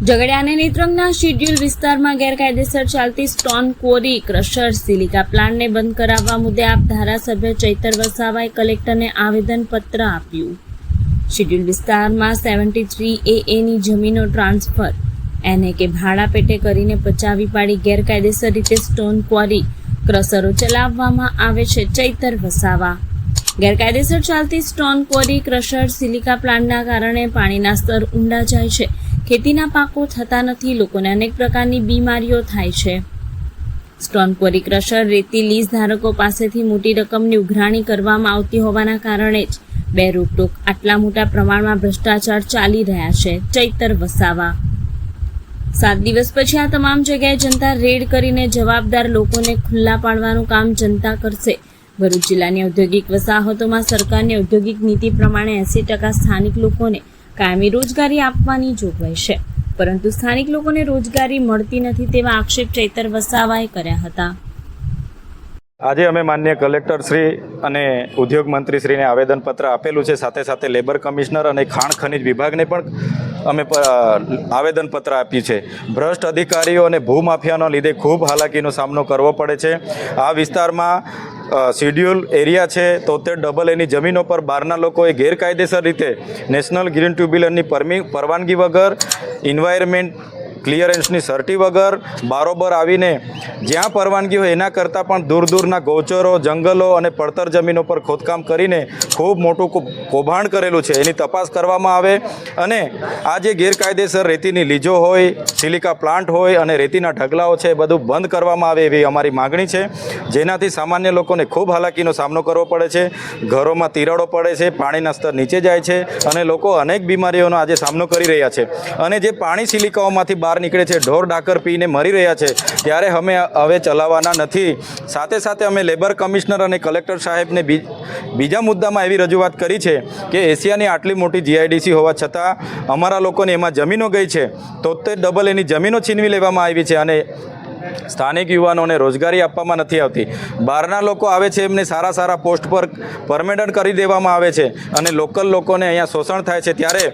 ઝઘડિયા અને નેત્રંગના શિડ્યુલ વિસ્તારમાં ગેરકાયદેસર ચાલતી સ્ટોન ક્વોરી, ક્રશર, સિલિકા પ્લાન્ટને બંધ કરાવવા મુદ્દે આપ ધારાસભ્ય ચૈતર વસાવાએ કલેક્ટરને આવેદનપત્ર આપ્યું. શિડ્યુલ વિસ્તારમાં 73A ની જમીનો ટ્રાન્સફર એને કે ભાડા પેટે કરીને પચાવી પાડી ગેરકાયદેસર રીતે સ્ટોન ક્વોરી, ક્રશરો ચલાવવામાં આવે છે. ચૈતર વસાવા. ગેરકાયદેસર ચાલતી સ્ટોન ક્વોરી, ક્રશર, સિલિકા પ્લાન્ટના કારણે પાણીના સ્તર ઊંડા જાય છે. ખેતીના પાકો થતા નથી. લોકોને અનેક પ્રકારની બીમારીઓ થાય છે. સ્ટોન ક્વોરી, ક્રશર, રેતી લીઝ ધારકો પાસેથી મોટી રકમની ઉઘરાણી કરવામાં આવતી હોવાના કારણે જ બે રોકટોક આટલા મોટા પ્રમાણમાં ભ્રષ્ટાચાર ચાલી રહ્યા છે. ચૈતર વસાવા. 7 દિવસ પછી આ તમામ જગ્યાએ જનતા રેડ કરીને જવાબદાર લોકોને ખુલ્લા પાડવાનું કામ જનતા કરશે. ભરૂચ જિલ્લાની ઔદ્યોગિક વસાહતોમાં સરકારની ઔદ્યોગિક નીતિ પ્રમાણે 80% સ્થાનિક લોકોને કાયમી રોજગારી આપવાની જોગવાઈ છે, પરંતુ સ્થાનિક લોકોને રોજગારી મળતી નથી તેવા આક્ષેપ ચૈતર વસાવાએ કર્યા હતા. આજે અમે માનનીય કલેક્ટર શ્રી અને ઉદ્યોગ મંત્રી શ્રીને આવેદનપત્ર આપેલું છે. સાથે સાથે લેબર કમિશનર અને ખાણ ખનિજ વિભાગને પણ અમે આવેદનપત્ર આપ્યું છે. ભ્રષ્ટ અધિકારીઓ અને ભૂમાફિયાના લીધે ખૂબ હાલાકીનો સામનો કરવો પડે છે. આ વિસ્તારમાં શિડ્યુલ એરિયા છે. 73AA ની જમીનો પર બહારના લોકોએ ગેરકાયદેસર રીતે નેશનલ ગ્રીન ટ્યુબ્યુલરની પરવાનગી વગર, એન્વાયરમેન્ટ ક્લિયરન્સની સર્ટી વગર બારોબર આવીને જ્યાં પરવાનગી હોય એના કરતાં પણ દૂર દૂરના ગૌચરો, જંગલો અને પડતર જમીનો પર ખોદકામ કરીને ખૂબ મોટું કૌભાંડ કરેલું છે. એની તપાસ કરવામાં આવે અને આ જે ગેરકાયદેસર રેતીની લીજો હોય, સિલિકા પ્લાન્ટ હોય અને રેતીના ઢગલાઓ છે એ બધું બંધ કરવામાં આવે એવી અમારી માગણી છે. જેનાથી સામાન્ય લોકોને ખૂબ હાલાકીનો સામનો કરવો પડે છે. ઘરોમાં તિરાડો પડે છે, પાણીના સ્તર નીચે જાય છે અને લોકો અનેક બીમારીઓનો આજે સામનો કરી રહ્યા છે. અને જે પાણી સિલિકાઓમાંથી બહાર નીકળે છે, ઢોર ઢાકર પીને મરી રહ્યા છે, ત્યારે અમે હવે ચલાવવાના નથી. સાથે સાથે અમે લેબર કમિશનર અને કલેક્ટર સાહેબને બીજા મુદ્દામાં એવી રજૂઆત કરી છે કે એશિયાની આટલી મોટી GIDC હોવા છતાં અમારા લોકોને એમાં જમીનો ગઈ છે. 73AA ની જમીનો છીનવી લેવામાં આવી છે અને સ્થાનિક યુવાનોને રોજગારી આપવામાં નથી આવતી. બહારના લોકો આવે છે, એમને સારા પોસ્ટ પર પરમેનન્ટ કરી દેવામાં આવે છે અને લોકલ લોકોને અહીંયા શોષણ થાય છે. ત્યારે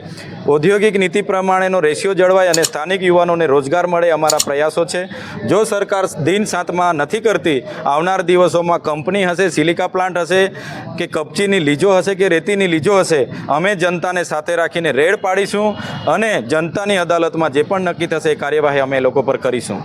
ઔદ્યોગિક નીતિ પ્રમાણેનો રેશિયો જળવાય અને સ્થાનિક યુવાનોને રોજગાર મળે અમારા પ્રયાસો છે. જો સરકાર દિન સાતમાં નથી કરતી, આવનાર દિવસોમાં કંપની હશે, સિલિકા પ્લાન્ટ હશે કે કપચીની લીજો હશે કે રેતીની લીજો હશે, અમે જનતાને સાથે રાખીને રેડ પાડીશું અને જનતાની અદાલતમાં જે પણ નક્કી થશે એ કાર્યવાહી અમે લોકો પર કરીશું.